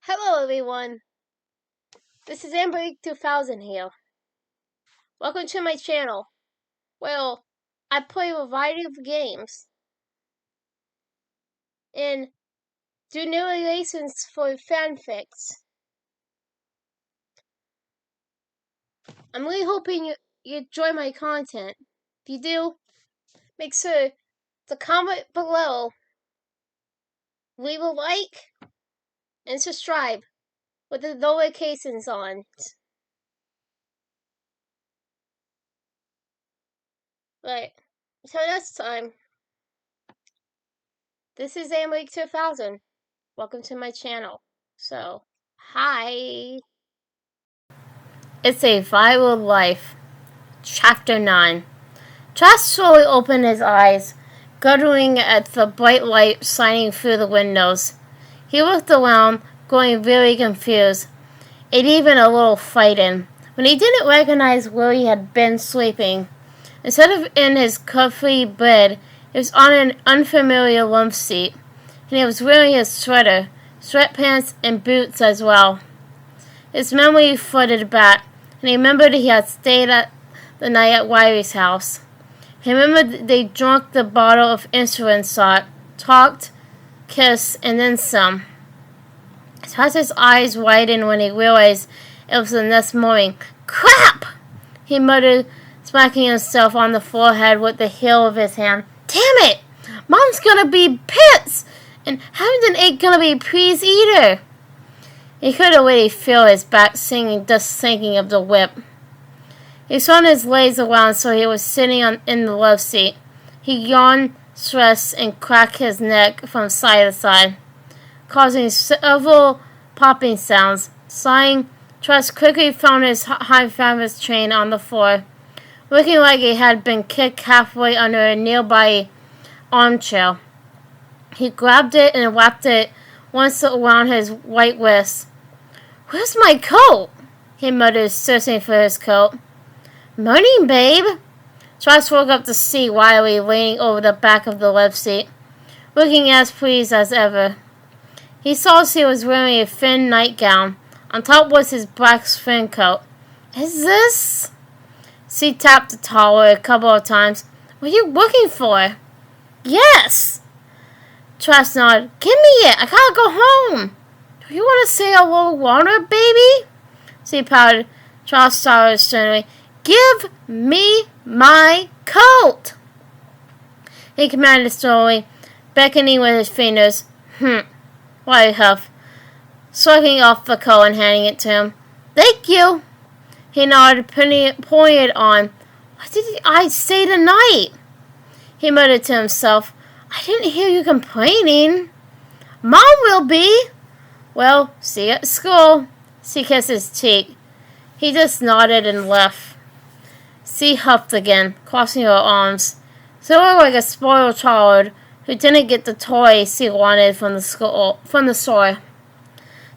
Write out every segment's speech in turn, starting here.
Hello everyone, this is AmberAnkNA here. Welcome to my channel. Well, I play a variety of games and do narrations for fanfics. I'm really hoping you enjoy my content. If you do, make sure to comment below, leave a like, and subscribe with the notifications on. Right, so next time, this is AmberAnkNA. Welcome to my channel. So, hi. It's a Viral Life, Chapter 9. Josh slowly opened his eyes, guttering at the bright light shining through the windows. He looked around, growing very confused, and even a little frightened, when he didn't recognize where he had been sleeping. Instead of in his comfy bed, he was on an unfamiliar love seat, and he was wearing his sweater, sweatpants, and boots as well. His memory flooded back, and he remembered he had stayed the night at Wiley's house. He remembered they drank the bottle of insulin shot, talked, kissed, and then some. His eyes widened when he realized it was the next morning. "Crap!" he muttered, smacking himself on the forehead with the heel of his hand. "Damn it! Mom's gonna be pissed! And Hamden ain't gonna be pleased either!" He could already feel his back singing, just thinking of the whip. He swung his legs around so he was sitting in the love seat. He yawned, stretched, and cracked his neck from side to side, causing several popping sounds. Sighing, Trust quickly found his high-fabulous chain on the floor, looking like it had been kicked halfway under a nearby armchair. He grabbed it and wrapped it once around his white wrist. "Where's my coat?" he muttered, searching for his coat. "Morning, babe." Josh woke up to see Wiley leaning over the back of the left seat, looking as pleased as ever. He saw she was wearing a thin nightgown. On top was his black spring coat. "Is this?" She tapped the towel a couple of times. "What are you looking for?" "Yes." Josh nodded. "Give me it. I gotta go home." "Do you want to say a little longer, baby?" She pouted. Josh saw her sternly. "Give me my coat," he commanded slowly, beckoning with his fingers. Wiley huffed, slugging off the coat and handing it to him. "Thank you." He nodded, pulling it on. "What did I say tonight?" he muttered to himself. "I didn't hear you complaining." "Mom will be." "Well, see you at school." She kissed his cheek. He just nodded and left. She huffed again, crossing her arms. She looked like a spoiled child who didn't get the toy she wanted from the store.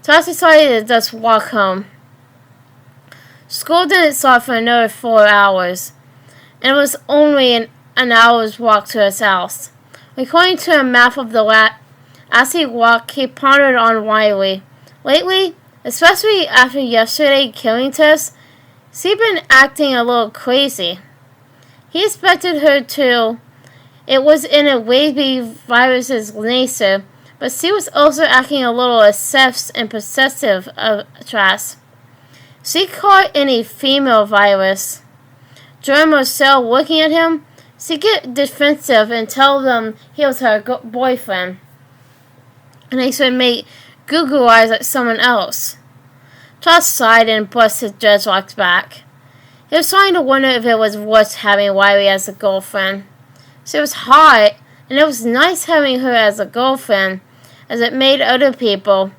Josh decided to just walk home. School didn't start for another 4 hours, and it was only an hour's walk to his house. According to a map of the as he walked, he pondered on Wiley. Lately, especially after yesterday's killing test, she'd been acting a little crazy. He expected her to. It was in a wavy virus's nature, but she was also acting a little obsessed and possessive of Trask. She caught any female virus, germ or cell looking at him, she'd get defensive and tell them he was her boyfriend, and they should make goo-goo eyes at someone else. Josh sighed and brushed his dreadlocks back. He was starting to wonder if it was worth having Wiley as a girlfriend. She was hot, and it was nice having her as a girlfriend, as it made other people,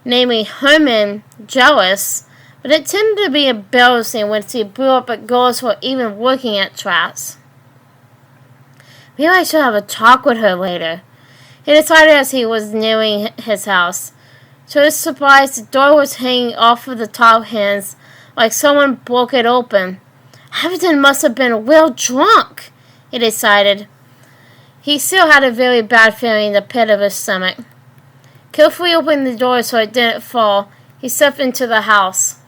namely Herman, jealous, but it tended to be embarrassing when she blew up at girls who were even working at Trask. Maybe I should have a talk with her later, he decided as he was nearing his house. To his surprise, the door was hanging off of the top hinge, like someone broke it open. Hamden must have been well drunk, he decided. He still had a very bad feeling in the pit of his stomach. Carefully opening the door so it didn't fall, he stepped into the house.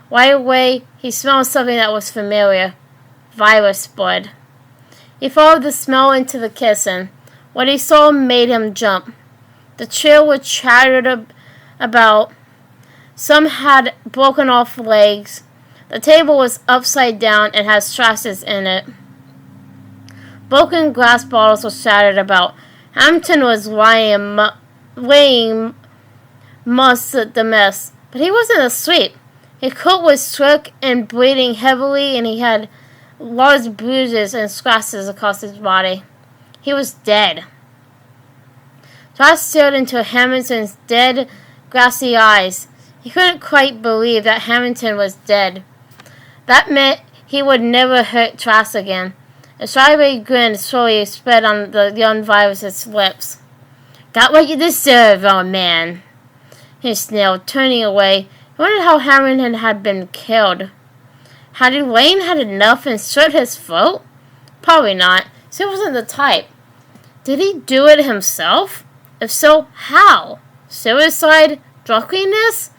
Right away, he smelled something that was familiar. Virus blood. He followed the smell into the kitchen. What he saw made him jump. The chair was chattered about. Some had broken off legs. The table was upside down and had scratches in it. Broken glass bottles were shattered about. Hamilton was weighing most of the mess, but he wasn't asleep. His coat was shook and breathing heavily, and he had large bruises and scratches across his body. He was dead. Josh stared into Hamilton's dead, glassy eyes. He couldn't quite believe that Hamilton was dead. That meant he would never hurt Trask again. A sideways grin slowly spread on the young virus's lips. Got what you deserve, old man. He snarled, turning away. He wondered how Hamilton had been killed. Had Elaine had enough and slit his throat? Probably not. He wasn't the type. Did he do it himself? If so, how? Suicide? Drunkenness?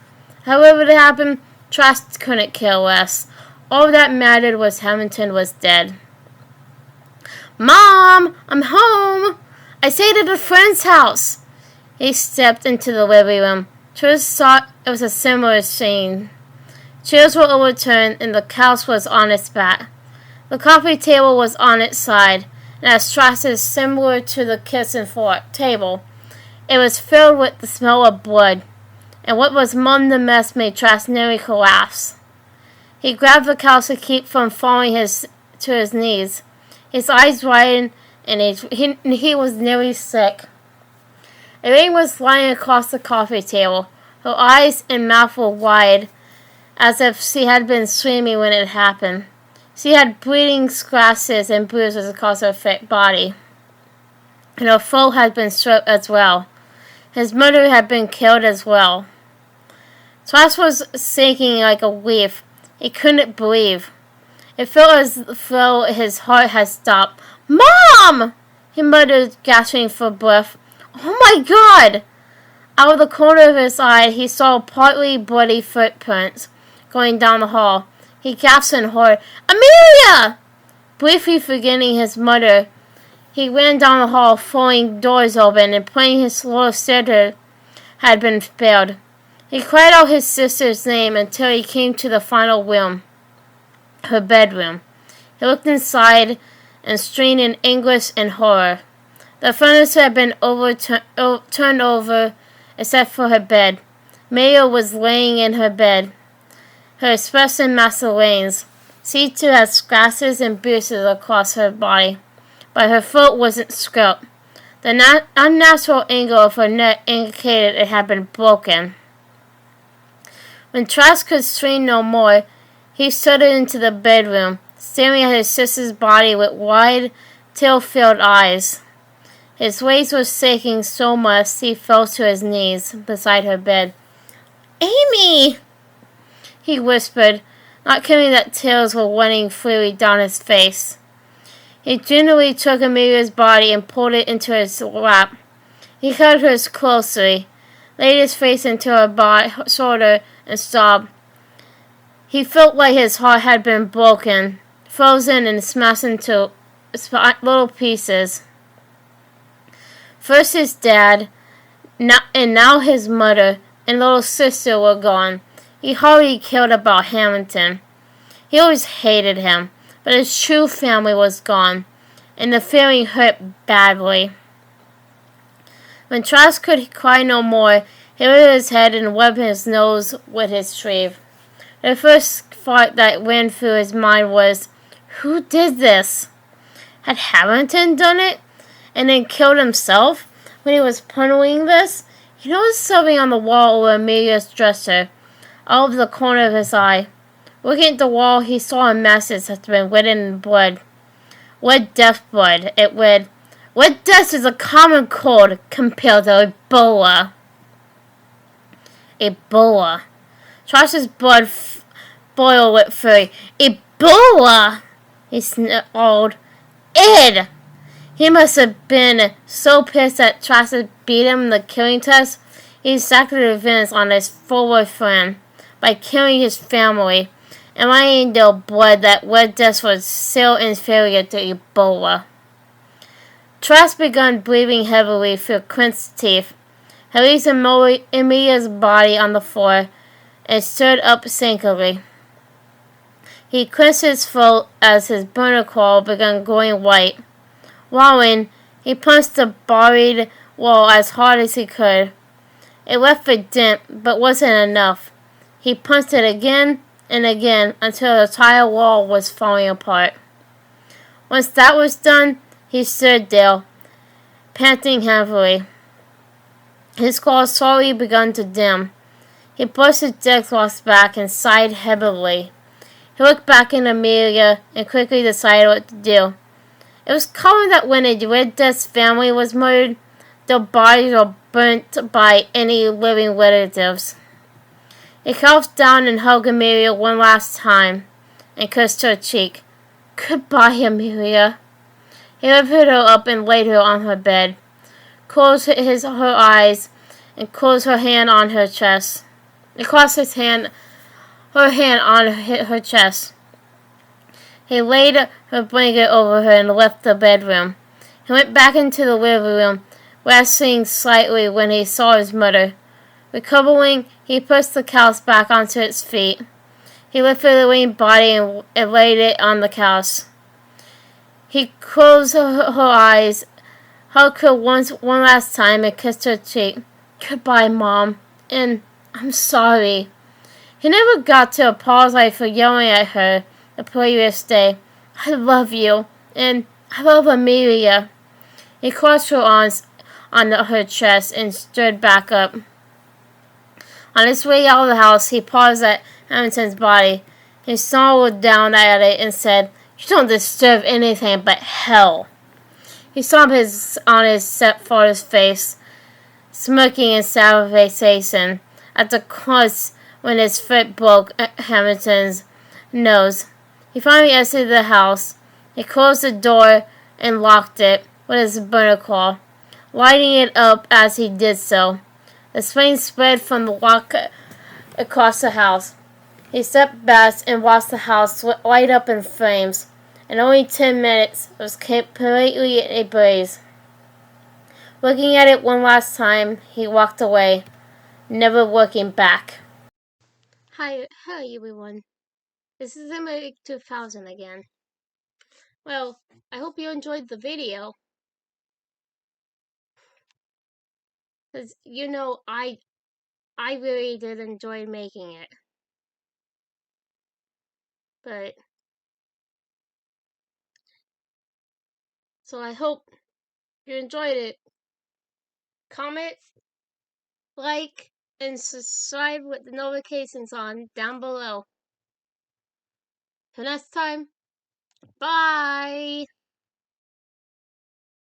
However it happened, Trask couldn't care less. All that mattered was Hamilton was dead. Mom! I'm home! I stayed at a friend's house! He stepped into the living room. Trish thought it was a similar scene. Chairs were overturned and the couch was on its back. The coffee table was on its side, and had scratches similar to the kitchen table. It was filled with the smell of blood, and what was among the mess made Trask nearly collapse. He grabbed the couch to keep from falling to his knees. His eyes widened, and he was nearly sick. Elaine was lying across the coffee table. Her eyes and mouth were wide, as if she had been swimming when it happened. She had bleeding scratches and bruises across her fit body, and her throat had been slit as well. His mother had been killed as well. Trask was sinking like a leaf. He couldn't breathe. It felt as though his heart had stopped. Mom! He muttered, gasping for breath. Oh my God! Out of the corner of his eye, he saw partly bloody footprints going down the hall. He gasped in horror. Amelia! Briefly forgetting his mother, he ran down the hall, throwing doors open and praying his little sister had been spared. He cried out his sister's name until he came to the final room, her bedroom. He looked inside and strained in anguish and horror. The furniture had been turned over except for her bed. Maya was laying in her bed, her expression matched Elaine's. She too had scratches and bruises across her body, but her throat wasn't scraped. The unnatural angle of her neck indicated it had been broken. When Trask could strain no more, he stood into the bedroom, staring at his sister's body with wide, tear-filled eyes. His legs were shaking so much he fell to his knees beside her bed. Amy! He whispered, not caring that tears were running freely down his face. He gingerly took Amelia's body and pulled it into his lap. He held hers closely, laid his face into her shoulder, and sobbed. He felt like his heart had been broken, frozen and smashed into little pieces. First his dad, and now his mother and little sister were gone. He hardly cared about Hamilton. He always hated him, but his true family was gone, and the feeling hurt badly. When Trask could cry no more, he lifted his head and rubbed his nose with his sleeve. The first thought that ran through his mind was, who did this? Had Hamilton done it, and then killed himself when he was punneling this? He noticed something on the wall over Amelia's dresser, out of the corner of his eye. Looking at the wall, he saw a message that had been written in blood. Red death blood, it read. Red death is a common cold compared to Ebola. Ebola. Trask's blood boiled with fury. Ebola! He snarled. Id! He must have been so pissed that Trask had beat him in the killing test. He exacted revenge on his former friend by killing his family and letting their blood that Red Death was still inferior to Ebola. Trask began breathing heavily through Quint's teeth. He released Emilia's body on the floor and stood up sinkily. He clenched his throat as his burner claw began glowing white. Walling, he punched the buried wall as hard as he could. It left a dent, but wasn't enough. He punched it again and again until the entire wall was falling apart. Once that was done, he stood there, panting heavily. His claws slowly began to dim. He pushed his death gloves back and sighed heavily. He looked back at Amelia and quickly decided what to do. It was common that when a Red Death's family was murdered, their bodies were burnt by any living relatives. He crouched down and hugged Amelia one last time and kissed her cheek. "Goodbye, Amelia." He lifted her up and laid her on her bed, closed her eyes, and closed her hand on her chest. He crossed her hand on her chest. He laid her blanket over her and left the bedroom. He went back into the living room, wrestling slightly when he saw his mother. Recovering, he pushed the couch back onto its feet. He lifted the lean body and laid it on the couch. He closed her eyes, hugged her one last time, and kissed her cheek. "Goodbye, Mom, and I'm sorry." He never got to apologize for yelling at her the previous day. "I love you, and I love Amelia." He crossed her arms on her chest and stood back up. On his way out of the house, he paused at Hamilton's body. He snarled down at it and said, "You don't deserve anything but hell." He saw on his stepfather's face, smirking in salivation at the crunch when his foot broke Hamilton's nose. He finally exited the house. He closed the door and locked it with his burner claw, lighting it up as he did so. The flame spread from the lock across the house. He stepped back and watched the house light up in flames. In only 10 minutes, it was completely in a blaze. Looking at it one last time, he walked away, never looking back. Hi everyone. This is AmberAnkNA again. Well, I hope you enjoyed the video. Because, I really did enjoy making it. But, so I hope you enjoyed it. Comment, like, and subscribe with the notifications on down below. Till next time, bye!